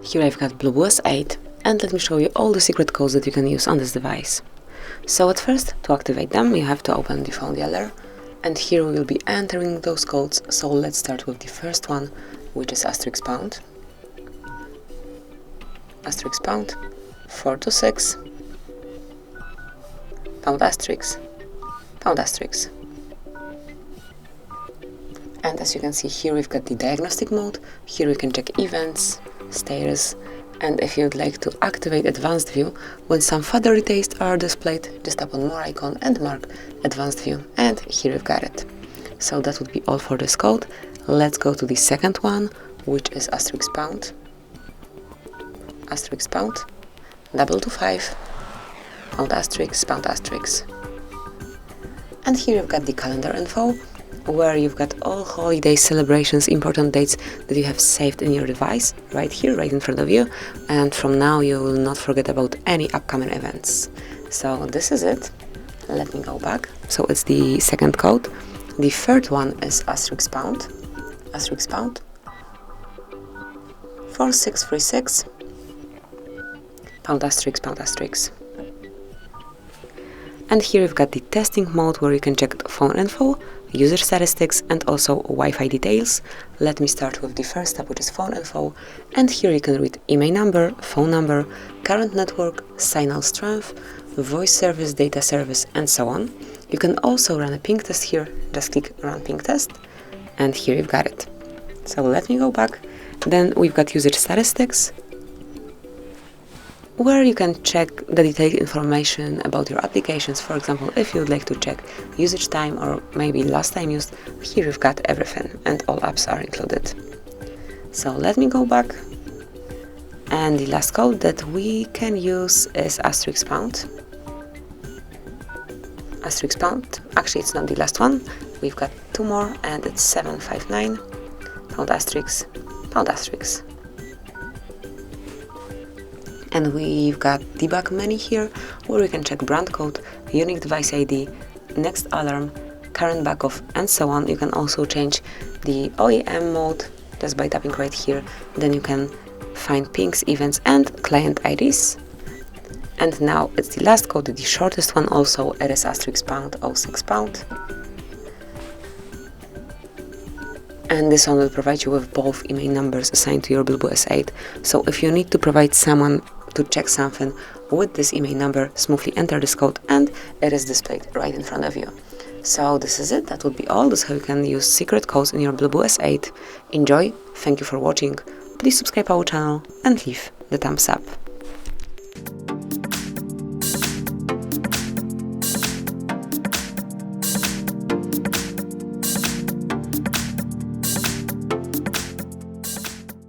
Here I've got BLUBOO S8, and let me show you all the secret codes that you can use on this device. So at first, to activate them, you have to open the phone dialer, and here we will be entering those codes. So let's start with the first one, which is *##, *## 426, ###. And as you can see here, we've got the diagnostic mode. Here we can check events, status, and if you'd like to activate advanced view, when some further details are displayed, just tap on more icon and mark advanced view, and here we've got it. So that would be all for this code. Let's go to the second one, which is *##, *##, 225, *##. And here you've got the calendar info, where you've got all holiday celebrations, important dates that you have saved in your device, right here, right in front of you, and from now you will not forget about any upcoming events. So this is it. Let me go back. So it's the second code. The third one is *##, *##, 4636, *##. And here we've got the testing mode, where you can check phone info, user statistics, and also Wi-Fi details. Let me start with the first tab, which is phone info, and here you can read email number, phone number, current network, signal strength, voice service, data service, and so on. You can also run a ping test here. Just click run ping test, and here you've got it. So let me go back. Then we've got user statistics, where you can check the detailed information about your applications. For example, if you would like to check usage time or maybe last time used, here you've got everything, and all apps are included. So let me go back, and the last code that we can use is *##. Actually, it's not the last one. We've got two more, and it's 759, *##. And we've got debug menu here, where we can check brand code, unique device ID, next alarm, current backoff, and so on. You can also change the OEM mode just by tapping right here. Then you can find pings, events, and client IDs. And now it's the last code, the shortest one also. It is *##06#. And this one will provide you with both email numbers assigned to your BLUBOO S8. So if you need to provide someone to check something with this email number, smoothly enter this code, and it is displayed right in front of you. So this is it. That would be all. This is how you can use secret codes in your BLUBOO S8. Enjoy. Thank you for watching. Please subscribe our channel and leave the thumbs up.